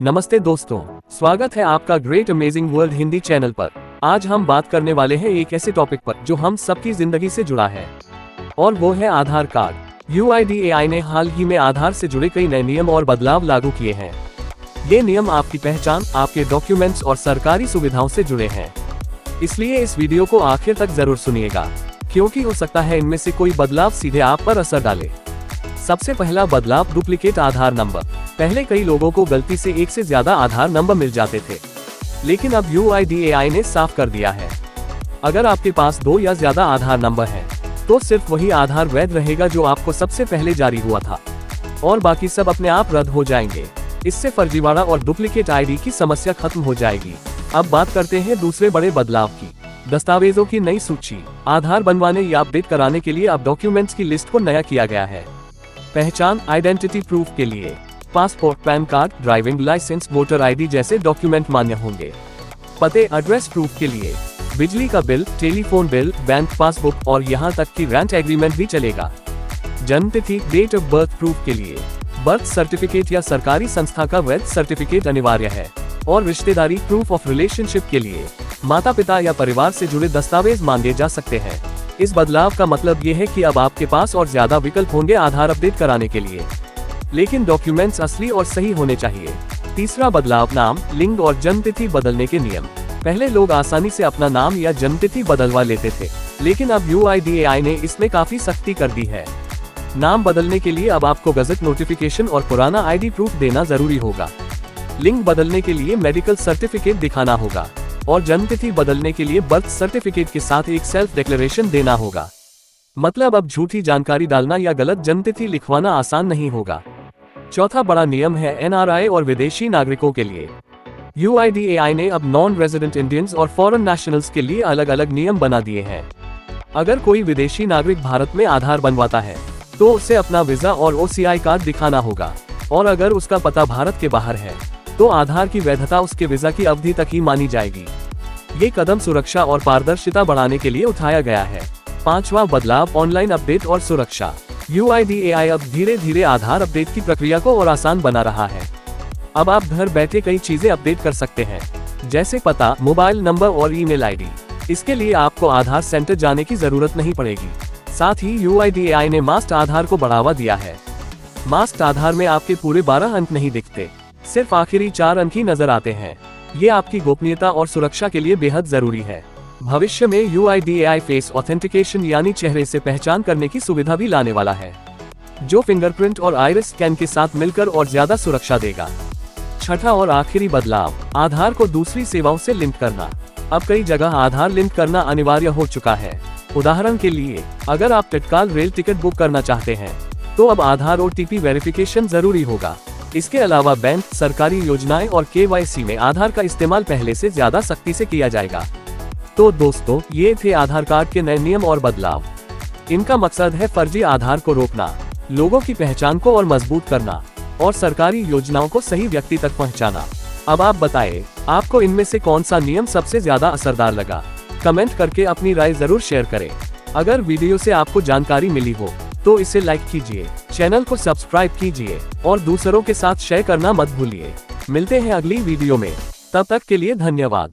नमस्ते दोस्तों, स्वागत है आपका great amazing world Hindi channel पर। आज हम बात करने वाले हैं एक ऐसे टॉपिक पर जो हम सबकी जिंदगी से जुड़ा है और वो है आधार कार्ड। UIDAI ने हाल ही में आधार से जुड़े कई नए नियम और बदलाव लागू किए हैं। ये नियम आपकी पहचान, आपके डॉक्यूमेंट्स और सरकारी सुविधाओं से जुड़े हैं, इसलिए इस वीडियो को आखिर तक जरूर सुनिएगा, क्योंकि हो सकता है इनमें से कोई बदलाव सीधे आप पर असर डाले। सबसे पहला बदलाव, डुप्लीकेट आधार नंबर। पहले कई लोगों को गलती से एक से ज्यादा आधार नंबर मिल जाते थे, लेकिन अब UIDAI ने साफ कर दिया है, अगर आपके पास 2 या ज्यादा आधार नंबर हैं, तो सिर्फ वही आधार वैध रहेगा जो आपको सबसे पहले जारी हुआ था, और बाकी सब अपने आप रद्द हो जाएंगे। इससे फर्जीवाड़ा और डुप्लीकेट ID की समस्या खत्म हो जाएगी। अब बात करते हैं दूसरे बड़े बदलाव की, दस्तावेजों की नई सूची। आधार बनवाने या अपडेट कराने के लिए अब डॉक्यूमेंट्स की लिस्ट को नया किया गया है। पहचान, आइडेंटिटी प्रूफ के लिए passport, PAN card, driving licence, voter ID जैसे डॉक्यूमेंट मान्य होंगे। पते, एड्रेस प्रूफ के लिए बिजली का bill, telephone bill, bank passbook और यहाँ तक कि रेंट एग्रीमेंट भी चलेगा। जन्मतिथि, डेट ऑफ बर्थ प्रूफ के लिए बर्थ सर्टिफिकेट या सरकारी संस्था का वैध सर्टिफिकेट अनिवार्य है। और रिश्तेदारी, प्रूफ ऑफ रिलेशनशिप के लिए माता पिता या परिवार से जुड़े दस्तावेज मांगे जा सकते हैं। इस बदलाव का मतलब ये है कि अब आपके पास और ज्यादा विकल्प होंगे आधार अपडेट कराने के लिए, लेकिन डॉक्यूमेंट्स असली और सही होने चाहिए। तीसरा बदलाव, नाम, लिंग और जन्मतिथि बदलने के नियम। पहले लोग आसानी से अपना नाम या जन्मतिथि बदलवा लेते थे, लेकिन अब UIDAI ने इसमें काफी सख्ती कर दी है। नाम बदलने के लिए अब आपको गजट नोटिफिकेशन और पुराना ID प्रूफ देना जरूरी होगा। लिंग बदलने के लिए मेडिकल सर्टिफिकेट दिखाना होगा, और जन्मतिथि बदलने के लिए बर्थ सर्टिफिकेट के साथ एक सेल्फ डिक्लेरेशन देना होगा। मतलब अब झूठी जानकारी डालना या गलत जन्मतिथि लिखवाना आसान नहीं होगा। चौथा बड़ा नियम है NRI और विदेशी नागरिकों के लिए। UIDAI ने अब नॉन रेजिडेंट इंडियंस और फॉरेन नेशनल्स के लिए अलग अलग नियम बना दिए हैं। अगर कोई विदेशी नागरिक भारत में आधार बनवाता है, तो उसे अपना वीजा और OCI कार्ड दिखाना होगा, और अगर उसका पता भारत के बाहर है, तो आधार की वैधता उसके वीजा की अवधि तक ही मानी जाएगी। ये कदम सुरक्षा और पारदर्शिता बढ़ाने के लिए उठाया गया है। पांचवा बदलाव, ऑनलाइन अपडेट और सुरक्षा। UIDAI अब धीरे धीरे आधार अपडेट की प्रक्रिया को और आसान बना रहा है। अब आप घर बैठे कई चीजें अपडेट कर सकते हैं, जैसे पता, मोबाइल नंबर और ईमेल ID। इसके लिए आपको आधार सेंटर जाने की जरूरत नहीं पड़ेगी। साथ ही UIDAI ने मास्टर आधार को बढ़ावा दिया है। मास्टर आधार में आपके पूरे 12 अंक नहीं दिखते, सिर्फ आखिरी 4 अंक ही नजर आते हैं। ये आपकी गोपनीयता और सुरक्षा के लिए बेहद जरूरी है। भविष्य में UIDAI फेस ऑथेंटिकेशन यानी चेहरे से पहचान करने की सुविधा भी लाने वाला है, जो फिंगरप्रिंट और आइरिस स्कैन के साथ मिलकर और ज्यादा सुरक्षा देगा। छठा और आखिरी बदलाव, आधार को दूसरी सेवाओं से लिंक करना। अब कई जगह आधार लिंक करना अनिवार्य हो चुका है। उदाहरण के लिए, अगर आप तत्काल रेल टिकट बुक करना चाहते हैं, तो अब आधार OTP वेरिफिकेशन जरूरी होगा। इसके अलावा बैंक, सरकारी योजनाएं और KYC में आधार का इस्तेमाल पहले से ज्यादा सख्ती से किया जाएगा। तो दोस्तों, ये थे आधार कार्ड के नए नियम और बदलाव। इनका मकसद है फर्जी आधार को रोकना, लोगों की पहचान को और मजबूत करना, और सरकारी योजनाओं को सही व्यक्ति तक पहुंचाना। अब आप बताएं, आपको इनमें से कौन सा नियम सबसे ज्यादा असरदार लगा? कमेंट करके अपनी राय जरूर शेयर करें। अगर वीडियो से आपको जानकारी मिली हो, तो इसे लाइक कीजिए, चैनल को सब्सक्राइब कीजिए और दूसरों के साथ शेयर करना मत भूलिए। मिलते हैं अगली वीडियो में, तब तक के लिए धन्यवाद।